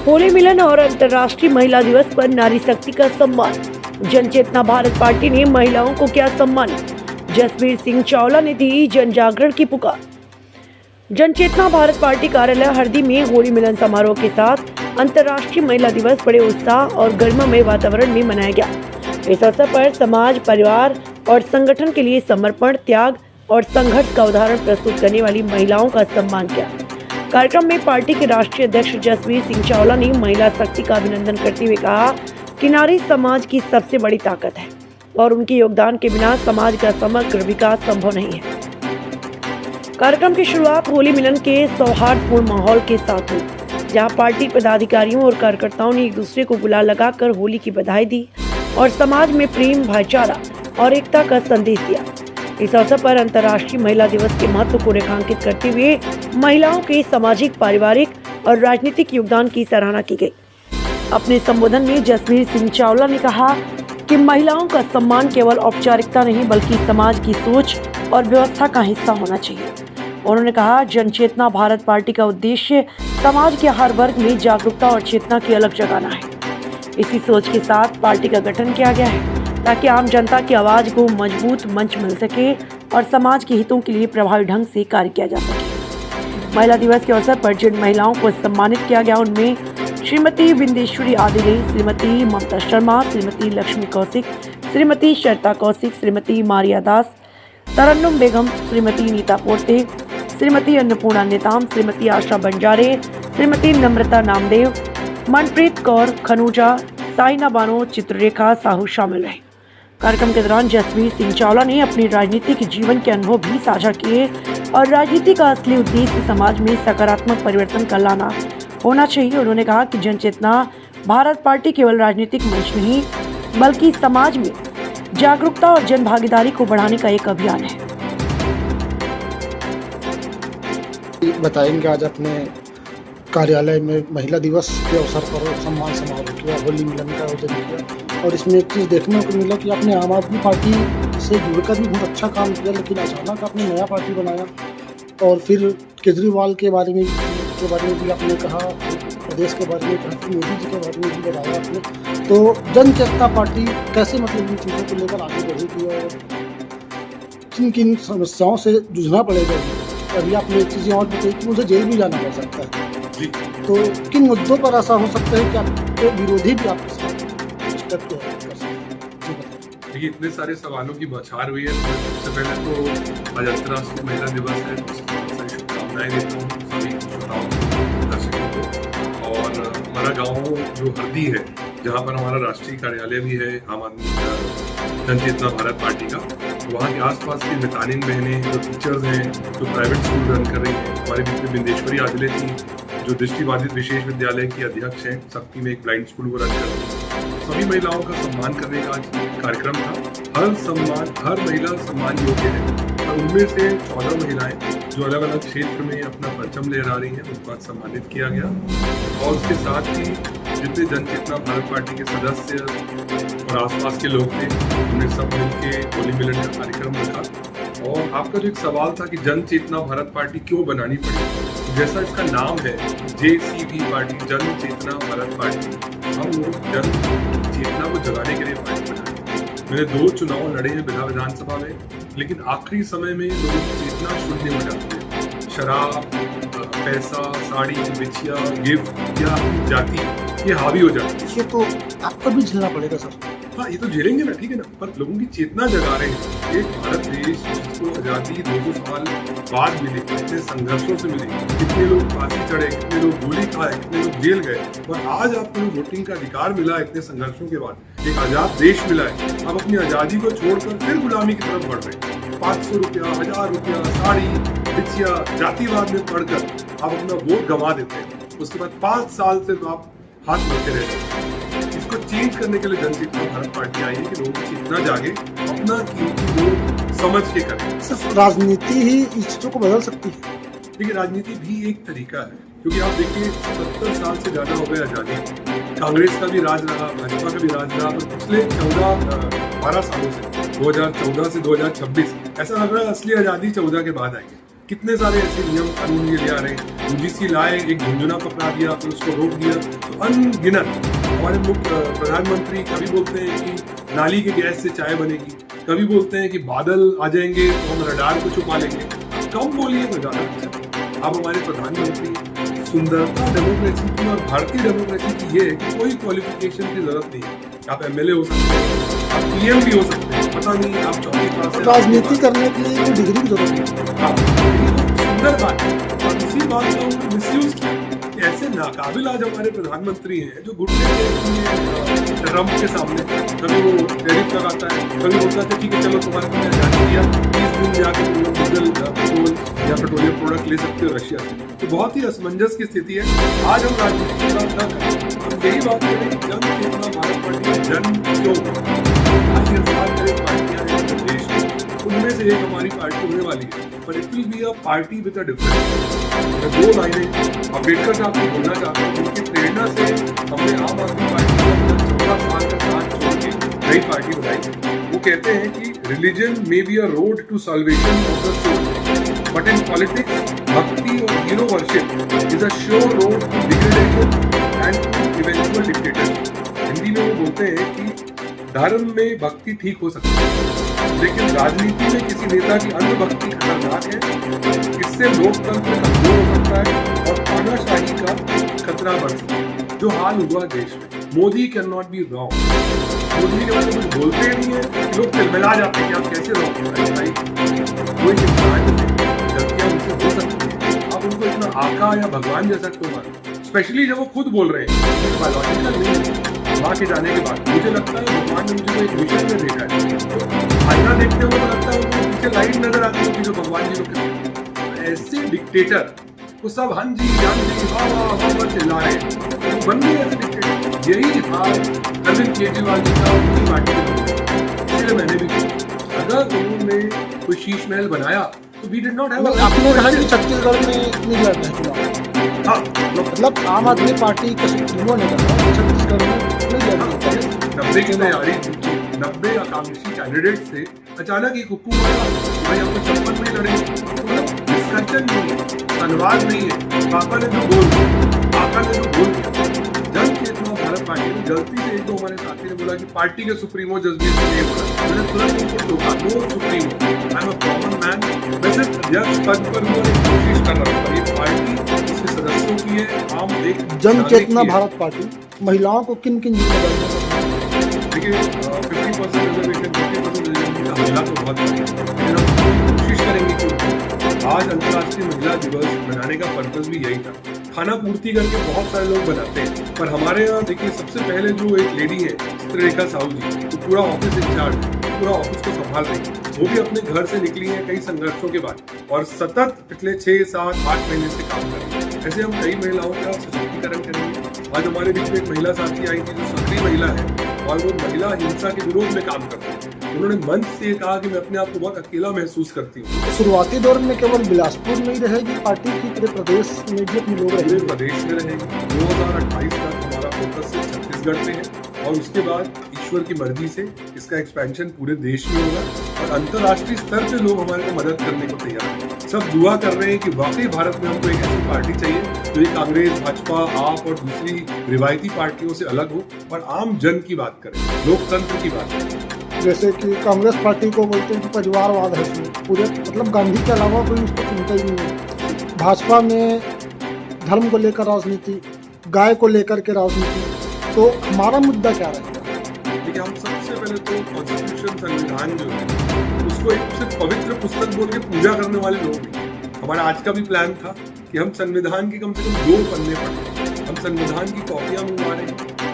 होली मिलन और अंतर्राष्ट्रीय महिला दिवस पर नारी शक्ति का सम्मान। जनचेतना भारत पार्टी ने महिलाओं को किया सम्मानित। जसबीर सिंह चावला ने दी जन जागरण की पुकार। जनचेतना भारत पार्टी कार्यालय हरदी में होली मिलन समारोह के साथ अंतर्राष्ट्रीय महिला दिवस बड़े उत्साह और गर्ममय वातावरण में मनाया गया। इस अवसर पर समाज, परिवार और संगठन के लिए समर्पण, त्याग और संघर्ष का उदाहरण प्रस्तुत करने वाली महिलाओं का सम्मान किया। कार्यक्रम में पार्टी के राष्ट्रीय अध्यक्ष जसबीर सिंह चावला ने महिला शक्ति का अभिनंदन करते हुए कहा कि नारी समाज की सबसे बड़ी ताकत है और उनके योगदान के बिना समाज का समग्र विकास संभव नहीं है। कार्यक्रम की शुरुआत होली मिलन के सौहार्दपूर्ण माहौल के साथ हुई, जहां पार्टी पदाधिकारियों और कार्यकर्ताओं ने एक दूसरे को गुलाल लगाकर होली की बधाई दी और समाज में प्रेम, भाईचारा और एकता का संदेश दिया। इस अवसर पर अंतर्राष्ट्रीय महिला दिवस के महत्व को रेखांकित करते हुए महिलाओं के सामाजिक, पारिवारिक और राजनीतिक योगदान की सराहना की गई। अपने संबोधन में जसबीर सिंह चावला ने कहा कि महिलाओं का सम्मान केवल औपचारिकता नहीं बल्कि समाज की सोच और व्यवस्था का हिस्सा होना चाहिए। उन्होंने कहा, जनचेतना भारत पार्टी का उद्देश्य समाज के हर वर्ग में जागरूकता और चेतना की अलग जगाना है। इसी सोच के साथ पार्टी का गठन किया गया है ताकि आम जनता की आवाज को मजबूत मंच मिल सके और समाज के हितों के लिए प्रभावी ढंग से कार्य किया जा सके। महिला दिवस के अवसर पर जिन महिलाओं को सम्मानित किया गया उनमें श्रीमती बिंदेश्वरी आदिले, श्रीमती ममता शर्मा, श्रीमती लक्ष्मी कौशिक, श्रीमती शर्ता कौशिक, श्रीमती मारिया दास, तरन्नुम बेगम, श्रीमती नीता पोर्ते, श्रीमती अन्नपूर्णा नेताम, श्रीमती आशा बंजारे, श्रीमती नम्रता नामदेव, मनप्रीत कौर खनूजा, साइना बानो, चित्ररेखा साहू शामिल रहे। कार्यक्रम के दौरान जसबीर सिंह चावला ने अपने राजनीतिक जीवन के अनुभव भी साझा किए और राजनीति का असली उद्देश्य समाज में सकारात्मक परिवर्तन का लाना होना चाहिए। उन्होंने कहा कि जनचेतना भारत पार्टी केवल राजनीतिक मंच नहीं बल्कि समाज में जागरूकता और जन भागीदारी को बढ़ाने का एक अभियान है। बताएंगे आज अपने कार्यालय में महिला दिवस के अवसर पर सम्मान समारोह किया, होली मिलन का आयोजन किया और इसमें एक चीज़ देखने को मिला कि आपने आम आदमी पार्टी से जुड़कर भी बहुत अच्छा काम किया, लेकिन अचानक आपने नया पार्टी बनाया और फिर केजरीवाल के बारे में भी आपने कहा, प्रदेश के बारे में कहा, मोदी जी के बारे में भी बताया आपने। तो जनचेतना पार्टी कैसे मतलब इन चीज़ों को लेकर आगे बढ़ेगी और किन किन समस्याओं से जूझना पड़ेगा। अभी आपने चीज़ें और बताई कि मुझे जेल भी जाना पड़ सकता है, तो किन मुद्दों पर ऐसा हो सकता है कि आपके विरोधी भी आपके साथ स्टेप कर सकते हैं। देखिए, इतने सारे सवालों की बौछार हुई है। सबसे पहले तो आज अंतर्राष्ट्रीय महिला दिवस है, उसकी बहुत सारी शुभकामनाएं देता हूँ सभी श्रोताओं को, दर्शकों को। और हमारा गाँव जो हरदी है, जहाँ पर हमारा राष्ट्रीय कार्यालय भी है आम आदमी जनचेतना भारत पार्टी का, वहाँ के आसपास की मितानिन बहनें, जो टीचर्स हैं, जो प्राइवेट स्कूल रन कर रही हैं, हमारे बीच में बिंदेश्वरी आदिले थी जो दृष्टिबाधित विशेष विद्यालय की अध्यक्ष हैं, शक्ति में एक ब्लाइंड स्कूल को रन कर रही है। सभी महिलाओं का सम्मान करने का कार्यक्रम था। हर महिला सम्मान योग्य है और उनमें से 14 महिलाएं जो अलग अलग क्षेत्र में अपना परचम लहरा रही हैं, उनको आज सम्मानित किया गया। और उसके साथ ही जितने जनचेतना भारत पार्टी के सदस्य और आसपास के लोग थे, उन्हें सब मिलकर होली मिलन का कार्यक्रम रखा। और आपका जो एक सवाल था कि जनचेतना भारत पार्टी क्यों बनानी पड़ी, जैसा इसका नाम है JCB पार्टी, जन चेतना भारत पार्टी, हम लोग जन चेतना को जगाने के लिए पार्टी बनाए। मैंने 2 चुनाव लड़े हैं विधानसभा में, लेकिन आखिरी समय में लोगों की चेतना शून्य हो जाती है। शराब, पैसा, साड़ी, बिछिया, गिफ्ट या जाति ये हावी हो जाती है। ये तो आपको भी झेलना पड़ेगा सर। हाँ, ये तो झेलेंगे ना, ठीक है ना, पर लोगों की चेतना जगा रहे हैं। एक भारत देश जिसको आज़ादी 200 साल बाद मिली, कितने संघर्षों से मिली, कितने लोग फांसी चढ़े, कितने लोग गोली खाए, कितने लोग जेल गए, और आज आपको वोटिंग का अधिकार मिला है इतने संघर्षों के बाद, एक आज़ाद देश मिला है। आप अपनी आज़ादी को छोड़कर फिर गुलामी की तरफ बढ़ रहे हैं। 500 रुपया, 1000 रुपया, साड़ी, बिछिया, जातिवाद में पढ़कर आप अपना वोट गंवा देते हैं। उसके बाद 5 साल से आप हाथ बढ़ते रहते हैं। इसको चेंज करने के लिए जनचेतना भारत पार्टी आई है कि लोगों की चेतना जागे, अपना कीमती वोट समझ के करें। सिर्फ राजनीति ही इस चीज़ों को बदल सकती है। देखिए, राजनीति भी एक तरीका है, क्योंकि आप देखिए 70 साल से ज़्यादा हो गए आज़ादी। कांग्रेस का भी राज रहा, भाजपा का भी राज रहा, पर पिछले 12 सालों से 2014 से 2026 ऐसा लग रहा है असली आज़ादी 14 के बाद आई है। कितने सारे ऐसे नियम कानून ये ले आ रहे हैं। यूजीसी लाए, एक झुंझुना पकड़ा दिया, फिर उसको रोक दिया। तो अनगिनत हमारे प्रधानमंत्री कभी बोलते हैं कि नाली के गैस से चाय बनेगी, कभी बोलते हैं कि बादल आ जाएंगे तो हम रडार को छुपा लेंगे। कम बोलिए तो ज्यादा अच्छा। अब हमारे प्रधानमंत्री सुंदरता डेमोक्रेसी की और भारतीय डेमोक्रेसी की ये है कि कोई क्वालिफिकेशन की जरूरत नहीं है। आप एमएलए हो सकते हैं, आप पीएम भी हो सकते हैं, पता नहीं आप 4वीं क्लास से राजनीति करने के लिए कोई डिग्री की जरूरत नहीं। हाँ, ये सुंदर बात है। और इसी बात का उन्होंने मिसयूज किया कि ऐसे नाकाबिल आज हमारे प्रधानमंत्री हैं जो घुटने ट्रम्प के सामने कभी वो टैरिफ लगाता है, कभी बोलता है ठीक है चलो तुम्हारे को जारी किया 30 दिन जाके तुम लोग डीजल पेट्रोल या पेट्रोलियम प्रोडक्ट ले सकते हो रशिया से। तो बहुत ही असमंजस की स्थिति है। आज हम राजनीति की बात ना करें, हम यही बात करें कि जन चेतना भारत पार्टी का जन्म क्यों आज ये बात करें पार्टियां हैं देश में, उनमें से एक हमारी पार्टी होने वाली है, पर it will be a party with a difference. मैं 2 लाइनें अम्बेडकर साहब को बोलना चाहता हूँ, उनकी प्रेरणा से हमने आम आदमी पार्टी को 14 साल का साथ छोड़ के नई पार्टी बनाई। वो कहते हैं कि religion may be a road to salvation of the soul, but in politics bhakti और hero worship is a sure road to degradation and to eventual dictatorship. Hindi में वो बोलते हैं कि धर्म में भक्ति ठीक हो सकती है, लेकिन राजनीति में किसी नेता की अंधभक्ति खतरनाक है। इससे लोकतंत्र कमजोर हो सकता है और तानाशाही का खतरा बढ़ सकता है, जो हाल हुआ देश में। Modi can not be wrong. Modi के बारे में कुछ बोलते ही नहीं है, लोग तिलमिला जाते हैं कि आप कैसे रॉन्ग हैं भाई। कोई इंसान गलतियां उनसे हो सकती है, आप उनको इतना आका या भगवान जैसा क्यों मानो, स्पेशली जब वो खुद बोल रहे हैं। बायोलॉजिकल नहीं है। वहाँ के जाने के बाद मुझे लगता है भगवान ने मुझे एक विषय में देखा है, तो आईना देखते हुए लगता है उनको पीछे लाइट नजर आती है जो भगवान जी को। ऐसे डिक्टेटर वो सब हन जी जान जी वाह वाह वाह चिल्ला रहे हैं, बन गए ऐसे डिक्टेटर। यही हाल अरविंद केजरीवाल जी का उनकी पार्टी में, इसलिए मैंने भी कहा अगर उन्होंने कोई शीश महल बनाया तो वी डिड नॉट हैव। आपने कहा कि छत्तीसगढ़ में नहीं लड़ रहे चुनाव। हाँ, मतलब आम आदमी पार्टी के सुप्रीमो ने कहा छत्तीसगढ़ में नहीं लड़ रहे। 90 की तैयारी, 90 आकांक्षी कैंडिडेट से अचानक एक हुक्म आया भाई आपको 56 में लड़ेंगे। डिस्कशन नहीं है, संवाद नहीं है। पापा ने जो बोल दिया, आका ने जो बोल दिया। जन चेतना भारत पार्टी ने गलती से एक दो हमारे साथी ने बोला कि पार्टी के सुप्रीमो जसबीर सिंह ने बोला, मैंने तुरंत उनको टोका, no supremo, I am a common man. मैं सिर्फ अध्यक्ष पद पर वो एक कोशिश कर रहा हूँ। ये पार्टी इसके सदस्यों की है, आम एक जन चेतना भारत पार्टी महिलाओं को किन किन जिम्मेदारियों देखिए 50% रिजर्वेशन, 50% रिजर्वेशन का हमला तो बहुत है, लेकिन हम कोशिश करेंगे कि आज अंतर्राष्ट्रीय महिला दिवस मनाने का पर्पस भी यही था। खाना पूर्ति करके बहुत सारे लोग बनाते हैं, पर हमारे यहाँ देखिए सबसे पहले जो एक लेडी है चित्ररेखा साहू जी, तो पूरा ऑफिस इंचार्ज, पूरा ऑफिस को संभाल रही है। वो भी अपने घर से निकली है कई संघर्षों के बाद और सतत पिछले 6, 7, 8 महीने से काम कर रही है। ऐसे हम कई महिलाओं का सशक्तिकरण करेंगे। आज हमारे बीच में एक महिला साथी आई थी जो सक्रिय महिला है और वो महिला हिंसा के विरोध में काम करती है। उन्होंने मंच से कहा कि मैं अपने आप को बहुत अकेला महसूस करती हूँ। शुरुआती दौर में केवल बिलासपुर में ही रहेगी पार्टी की, पूरे प्रदेश में भी अपने लोग पूरे रहेंगे। प्रदेश में रहेगी। 2028 तक हमारा फोकस सिर्फ छत्तीसगढ़ पे है और उसके बाद ईश्वर की मर्जी से इसका एक्सपेंशन पूरे देश में होगा और अंतर्राष्ट्रीय स्तर पे लोग हमारे को मदद करने को तैयार हैं। सब दुआ कर रहे हैं कि वाकई भारत में हमको एक ऐसी पार्टी चाहिए जो एक कांग्रेस, भाजपा, आप और दूसरी रिवायती पार्टियों से अलग हो और आम जन की बात करें, लोकतंत्र की बात करें। जैसे कि कांग्रेस पार्टी को बोलते हैं कि परिवारवाद है इसमें, पूरे मतलब गांधी के अलावा कोई उसको चिंता ही नहीं है। भाजपा में धर्म को लेकर राजनीति, गाय को लेकर के राजनीति, तो हमारा मुद्दा क्या रहेगा? देखिए हम सबसे पहले तो कॉन्स्टिट्यूशन, संविधान जो है उसको एक सिर्फ पवित्र पुस्तक बोल के पूजा करने वाले लोग नहीं। हमारा आज का भी प्लान था कि हम संविधान की कम से कम 2 पन्ने पढ़ें। हम संविधान की कॉपियां मंगवा रहे हैं।